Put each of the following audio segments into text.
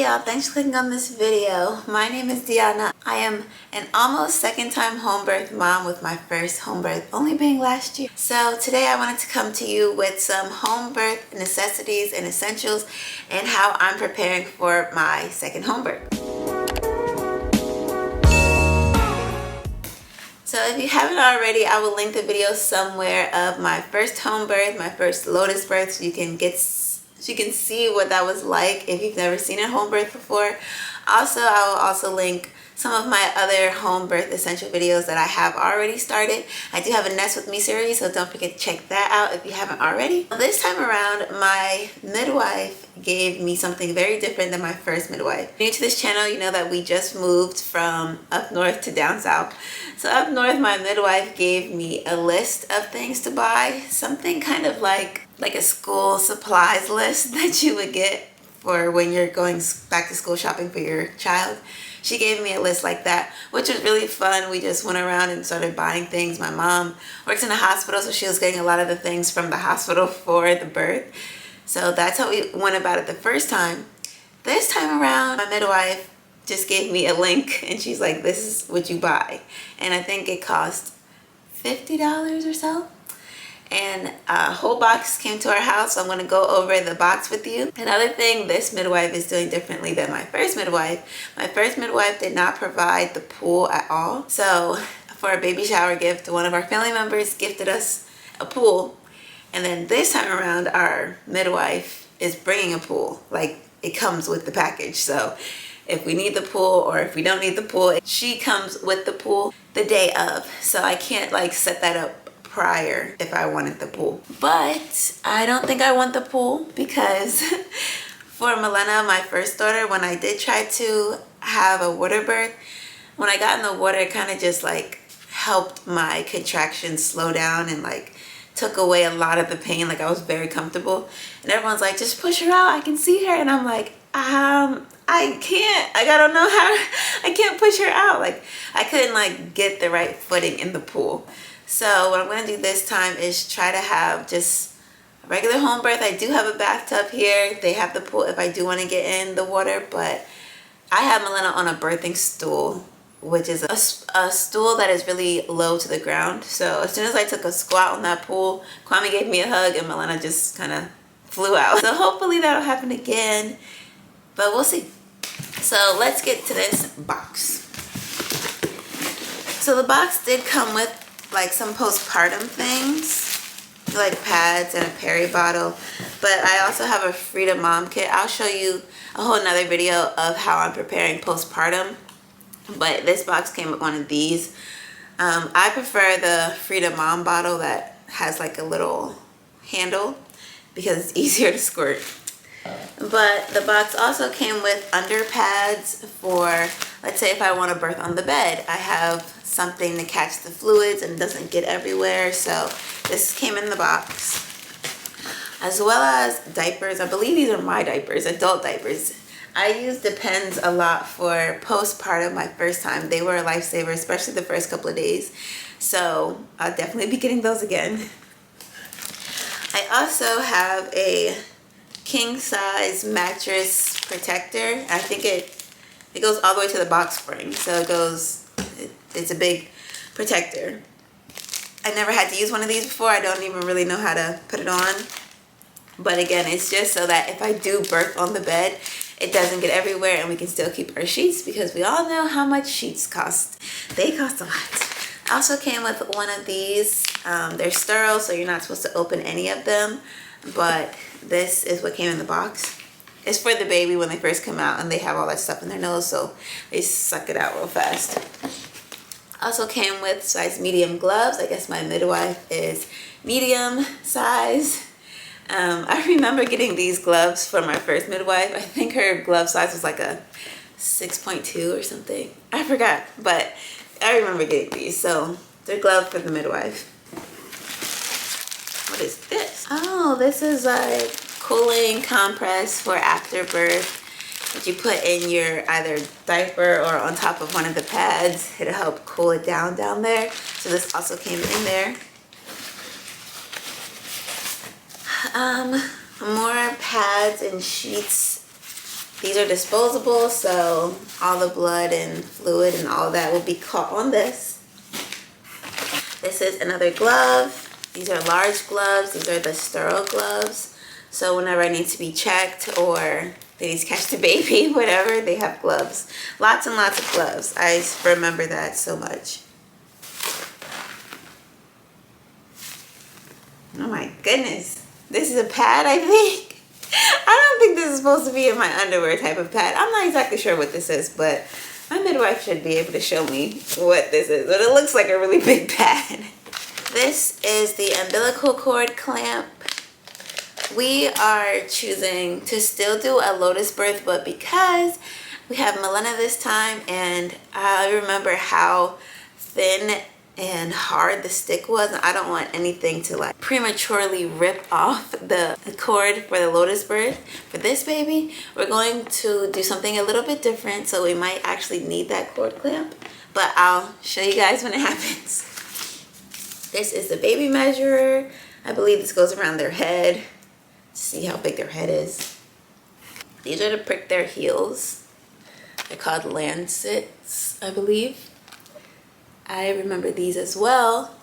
y'all, thanks for clicking on this video. My name is Deonna. I am an almost second time home birth mom with my first home birth only being last year. So today I wanted to come to you with some home birth necessities and essentials and how I'm preparing for my second home birth. So if you haven't already, I will link the video somewhere of my first home birth, my first Lotus birth, so you can see what that was like if you've never seen a home birth before. Also, I will also link some of my other home birth essential videos that I have already started. I do have a Nest With Me series, so don't forget to check that out if you haven't already. This time around, my midwife gave me something very different than my first midwife. If you're new to this channel, you know that we just moved from up north to down south. So up north, my midwife gave me a list of things to buy, something kind of like a school supplies list that you would get for when you're going back to school shopping for your child. She gave me a list like that, which was really fun. We just went around and started buying things. My mom works in a hospital, so she was getting a lot of the things from the hospital for the birth. So that's how we went about it the first time. This time around, my midwife just gave me a link and she's like, this is what you buy. And I think it cost $50 or so. And a whole box came to our house, so I'm going to go over the box with you. Another thing this midwife is doing differently than my first midwife did not provide the pool at all. So for a baby shower gift, one of our family members gifted us a pool, and then this time around our midwife is bringing a pool. Like, it comes with the package. So if we need the pool or if we don't need the pool, she comes with the pool the day of. So I can't like set that up prior if I wanted the pool. But I don't think I want the pool because for Milena, my first daughter, when I did try to have a water birth, when I got in the water, it kind of just like helped my contractions slow down and like took away a lot of the pain. Like, I was very comfortable, and everyone's like, just push her out, I can see her. And I'm like, I can't. I don't know how. I can't push her out. Like, I couldn't like get the right footing in the pool. So what I'm going to do this time is try to have just a regular home birth. I do have a bathtub here. They have the pool if I do want to get in the water, but I have Milena on a birthing stool, which is a stool that is really low to the ground. So as soon as I took a squat on that pool, Kwame gave me a hug and Milena just kind of flew out. So hopefully that'll happen again, but we'll see. So let's get to this box. So the box did come with like some postpartum things, like pads and a peri bottle, but I also have a Freedom Mom kit. I'll show you a whole nother video of how I'm preparing postpartum, but this box came with one of these. I prefer the Freedom Mom bottle that has like a little handle because it's easier to squirt. But the box also came with under pads for, let's say if I want to birth on the bed, I have something to catch the fluids and doesn't get everywhere. So this came in the box, as well as diapers. I believe these are my diapers, adult diapers. I use Depends a lot for postpartum. My first time, they were a lifesaver, especially the first couple of days. So I'll definitely be getting those again. I also have a king size mattress protector. I think it goes all the way to the box spring, so it's a big protector. I never had to use one of these before. I don't even really know how to put it on, but again, it's just so that if I do birth on the bed, it doesn't get everywhere and we can still keep our sheets, because we all know how much sheets cost. They cost a lot. I also came with one of these. They're sterile, so you're not supposed to open any of them, but this is what came in the box. It's for the baby when they first come out and they have all that stuff in their nose, so they suck it out real fast. Also came with size medium gloves. I guess my midwife is medium size. I remember getting these gloves for my first midwife. I think her glove size was like a 6.2 or something. I forgot, but I remember getting these. So they're gloves for the midwife. What is this? Oh, this is like cooling compress for after birth that you put in your either diaper or on top of one of the pads. It'll help cool it down there. So this also came in there. More pads and sheets These are disposable, so all the blood and fluid and all that will be caught on this. This is another glove. These are large gloves. These are the sterile gloves. So whenever I need to be checked or they need to catch the baby, whatever, they have gloves. Lots and lots of gloves. I remember that so much. Oh my goodness. This is a pad, I think. I don't think this is supposed to be in my underwear type of pad. I'm not exactly sure what this is, but my midwife should be able to show me what this is. But it looks like a really big pad. This is the umbilical cord clamp. We are choosing to still do a lotus birth, but because we have Milena this time, and I remember how thin and hard the stick was, and I don't want anything to like prematurely rip off the cord for the lotus birth. For this baby, we're going to do something a little bit different, so we might actually need that cord clamp, but I'll show you guys when it happens. This is the baby measurer. I believe this goes around their head. See how big their head is. These are to prick their heels. They're called lancets, I believe. I remember these as well,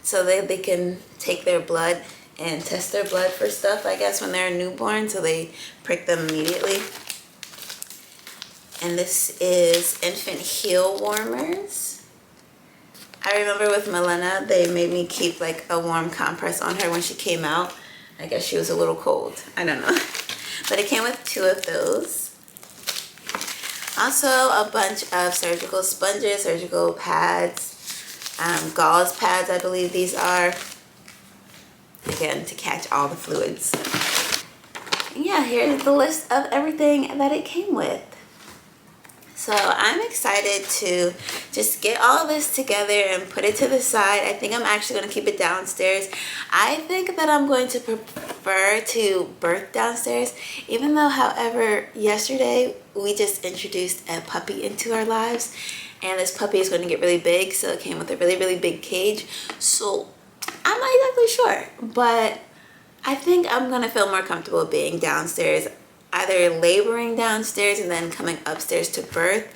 so they can take their blood and test their blood for stuff, I guess, when they're a newborn, so they prick them immediately. And this is infant heel warmers. I remember with Milena, they made me keep like a warm compress on her when she came out. I guess she was a little cold, I don't know. But it came with 2 of those. Also a bunch of surgical sponges, surgical pads, gauze pads, I believe these are. Again, to catch all the fluids. And yeah, here's the list of everything that it came with. So I'm excited to just get all of this together and put it to the side. I think I'm actually going to keep it downstairs. I think that I'm going to prefer to birth downstairs, even though, however, yesterday we just introduced a puppy into our lives, and this puppy is going to get really big, so it came with a really, really big cage. So I'm not exactly sure, but I think I'm going to feel more comfortable being downstairs, either laboring downstairs and then coming upstairs to birth,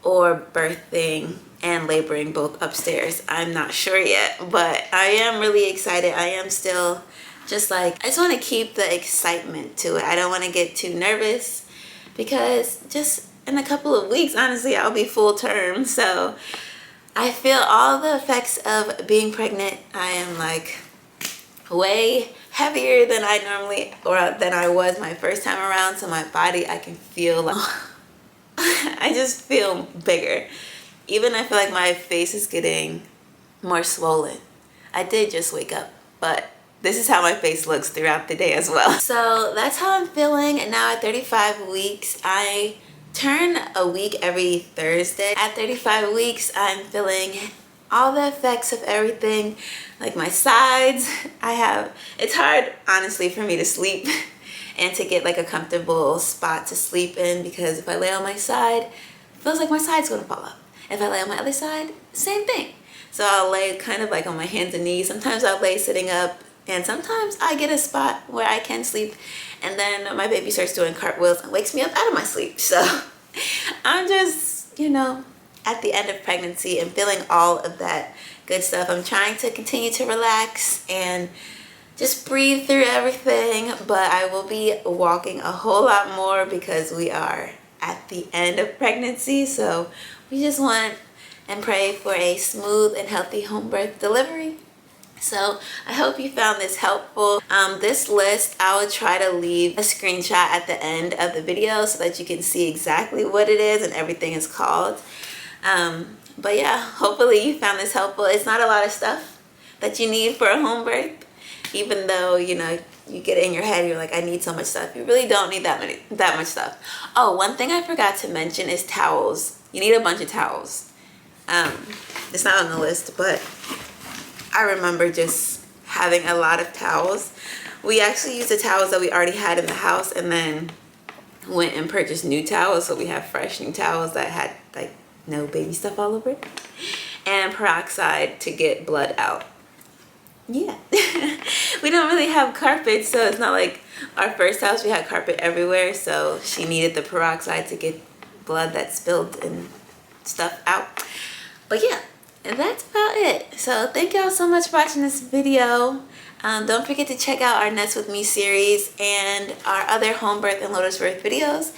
or birthing and laboring both upstairs. I'm not sure yet, but I am really excited. I am still just like, I just want to keep the excitement to it. I don't want to get too nervous because just in a couple of weeks, honestly, I'll be full term. So I feel all the effects of being pregnant. I am like way heavier than I normally, or than I was my first time around. So my body, I can feel like, I just feel bigger. Even I feel like my face is getting more swollen. I did just wake up, but this is how my face looks throughout the day as well. So that's how I'm feeling. And now at 35 weeks, I turn a week every Thursday. At 35 weeks, I'm feeling all the effects of everything, like my sides. It's hard, honestly, for me to sleep and to get like a comfortable spot to sleep in, because if I lay on my side, it feels like my side's gonna fall up. If I lay on my other side, same thing. So I'll lay kind of like on my hands and knees. Sometimes I'll lay sitting up, and sometimes I get a spot where I can sleep, and then my baby starts doing cartwheels and wakes me up out of my sleep. So I'm just, you know, at the end of pregnancy and feeling all of that good stuff. I'm trying to continue to relax and just breathe through everything, but I will be walking a whole lot more because we are at the end of pregnancy. So we just want and pray for a smooth and healthy home birth delivery. So I hope you found this helpful. This list, I will try to leave a screenshot at the end of the video so that you can see exactly what it is and everything is called. But yeah, hopefully you found this helpful. It's not a lot of stuff that you need for a home birth, even though, you know, you get it in your head, you're like, I need so much stuff. You really don't need that much stuff. Oh, one thing I forgot to mention is towels. You need a bunch of towels. It's not on the list, but I remember just having a lot of towels. We actually used the towels that we already had in the house and then went and purchased new towels, so we have fresh new towels that had like no baby stuff all over it, and peroxide to get blood out. yeah. We don't really have carpet, so it's not like our first house we had carpet everywhere, so she needed the peroxide to get blood that spilled and stuff out. But yeah, and that's about it. So thank y'all so much for watching this video. Don't forget to check out our Nest With Me series and our other home birth and lotus birth videos.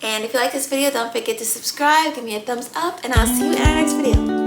And if you like this video, don't forget to subscribe, give me a thumbs up, and I'll see you in our next video.